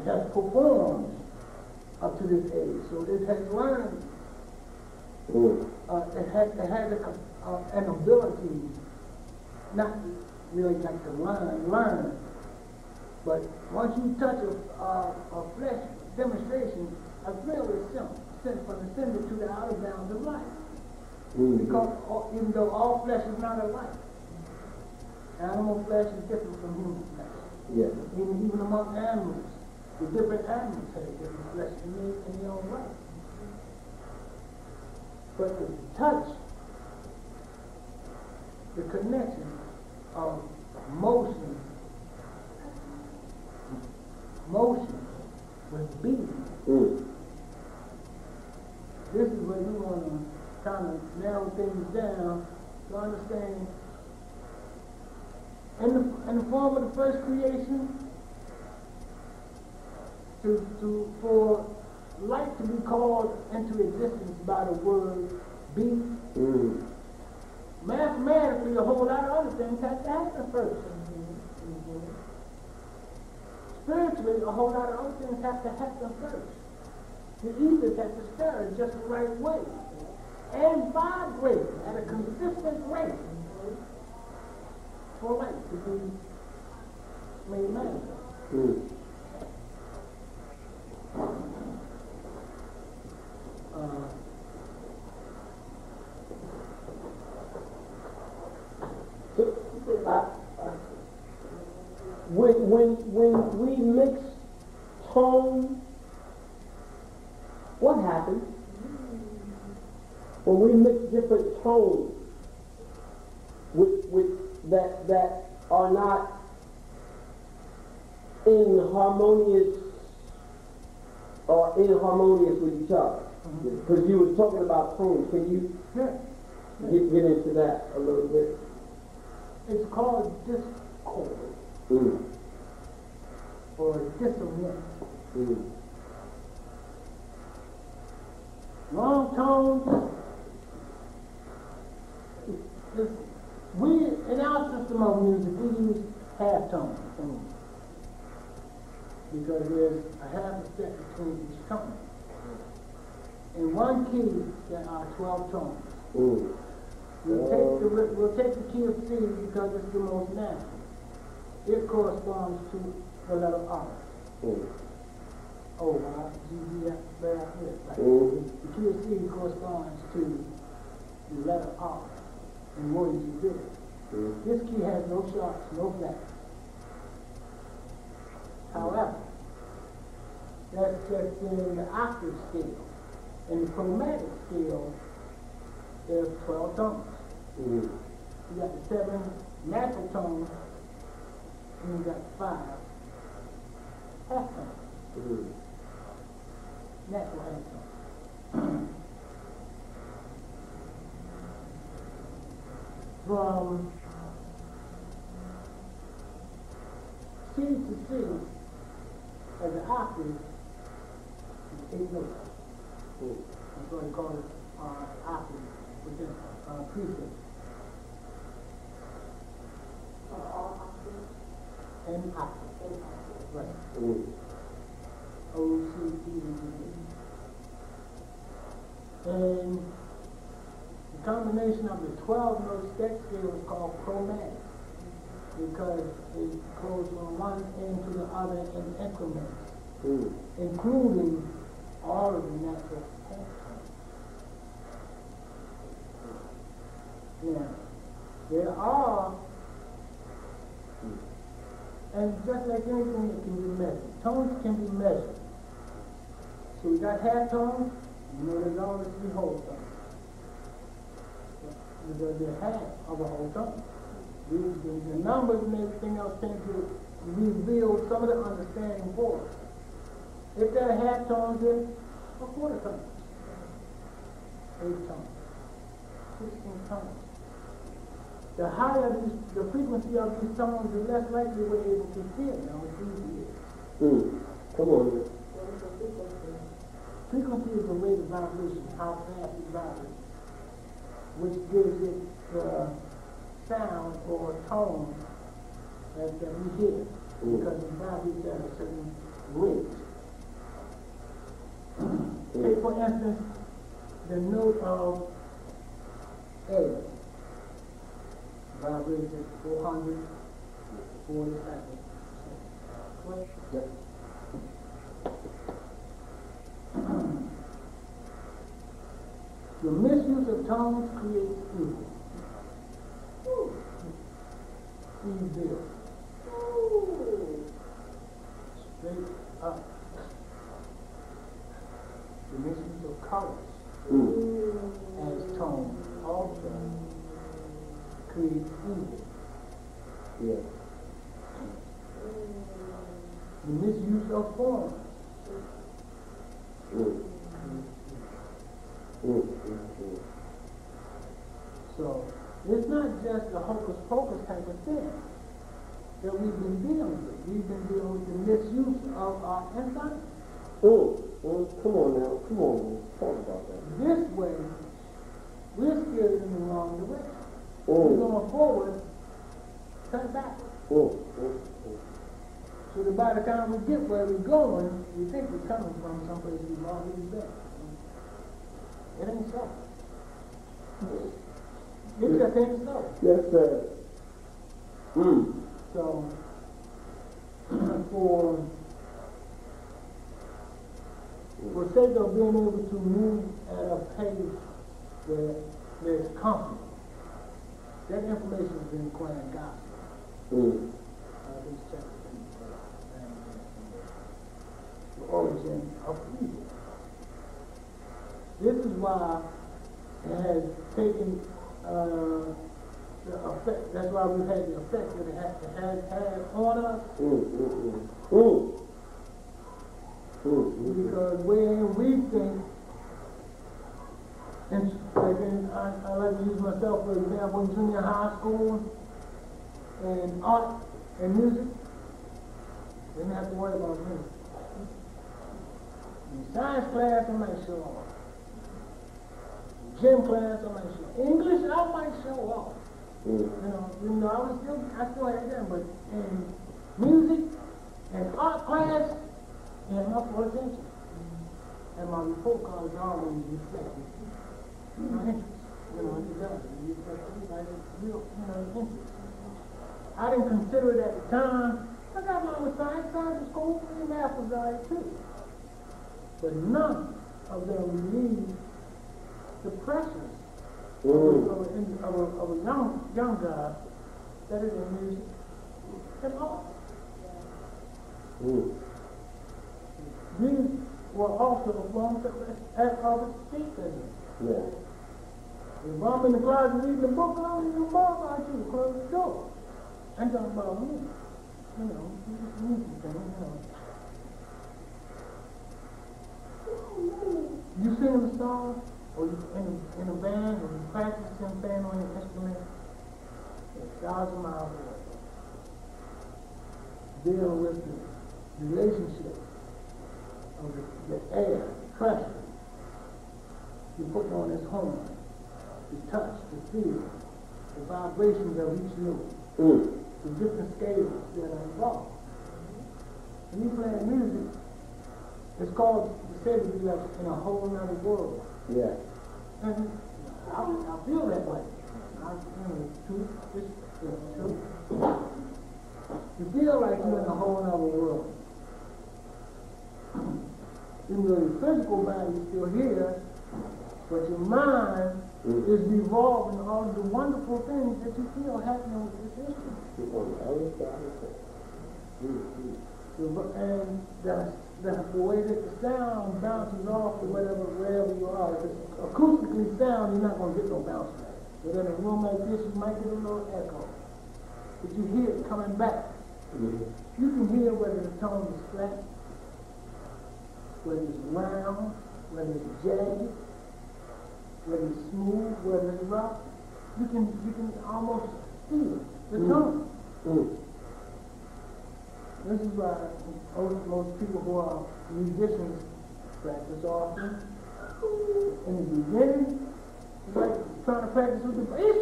has performed up to this age. So it has learned, it has an ability, not really like to learn, but once you touch a flesh demonstration, a thrill is simple, from the center to the outer bounds of life. Because even though all flesh is not alike, animal flesh is different from human flesh. Yes. Even among animals, the different animals have different flesh in their own right. But to touch the connection of motion with being. This is where we want to kind of narrow things down to understand in the form of the first creation, for light to be called into existence by the word be. Mathematically, a whole lot of other things have to happen first. Spiritually, a whole lot of other things have to happen first. The ethers have to stir in just the right way and vibrate at a consistent rate for light to be made manifest. When we mix tone, what happens? When we mix different tones that are not inharmonious or inharmonious with each other. Because you were talking about tones. Can you get into that a little bit? It's called discord or dissonance. Long tones. In our system of music, we use half tones because there's a half a step between each tone. In one key, there are 12 tones. We'll take the key of C because it's the most natural. It corresponds to the letter R. O, R, G, D, F, right here. The key of C corresponds to the letter R. And what did you do? This key has no sharps, no flats. However, that's just in the octave scale. In the chromatic scale, there's 12 tones. You got the 7 natural tones, and you got 5 half tones. Natural half tones. From C to C, as an octave, is 8 notes. That's why they call it octave within prefix. And octave. Right. O, C, D, and the combination of the 12 notes, that scale is called chromatic because it goes from one end to the other in increments, including all of the natural half tones. Now, there are, and just like anything that can be measured, tones can be measured. So we got half tones, you know there's always 3 whole tones. Because they're half of a whole tone. The numbers and everything else tend to reveal some of the understanding for us. If they're half tones, then a quarter tone. 8 tones. 16 tones. The higher the frequency of these tones, the less likely we're able to feel now with these ears. Come on. Frequency is the rate of vibration, how fast it vibrates, which gives it the sound or tone that we hear, because it vibrates at a certain rate. instance, the note of A vibrates at 440 cycles. Yep. The misuse of tones creates evil. Evil. Straight up. The misuse of colors as tones also creates evil. Yeah. The misuse of forms. So, it's not just a hocus pocus type of thing that we've been dealing with. We've been dealing with the misuse of our insight. Come on now, come on, talk about that. This way, we're steered in the wrong direction. We're going forward, turn back. So that by the time we get where we're going, we think we're coming from someplace we've already been. It ain't so. It just ain't so. Yes, sir. So, for sake of being able to move at a pace where there's comfort, that information has been acquired gospel. These chapters. The origin of evil. This is why it has taken the effect. That's why we've had the effect that it has had on us. Because when we think, and like I like to use myself for example in junior high school, and art and music, we didn't have to worry about music. In science class, I might show off. Gym class, I might show off. English, I might show off. You know, I still had them, but in music and art class, and my full attention. And my report cards always reflect my interest. You know, it does. It reflects everybody's real, interest. I didn't consider it at the time. I got mine with science was cool, and math was all right too. But none of them relieved the pressures of a young guy that is in music and art. These were also forms of escapism. Yeah. If I'm in the closet reading a book, I don't even bother about you to close the door. I'm talking about me. Just music thing, You sing a song, or you in a band, or you practicing playing on your instrument, 1,000 miles away. Deal with the relationship of the air, pressure. You put on this horn, the touch, the feel, the vibrations of each note, the different scales that are involved. When you play music, it's called, said to be like in a whole other world. Yeah. And I feel that way. You feel like you're in a whole other world. Even though your physical body is still here, but your mind is revolving all the wonderful things that you feel happening with this instrument. And the way that the sound bounces off or wherever you are. If it's acoustically sound, you're not going to get no bounce back. But in a room like this, you might get a little echo. But you hear it coming back. You can hear whether the tone is flat, whether it's round, whether it's jagged, whether it's smooth, whether it's rough. You can almost feel the tone. This is why most people who are musicians practice often. In the beginning, it's like trying to practice with the bass.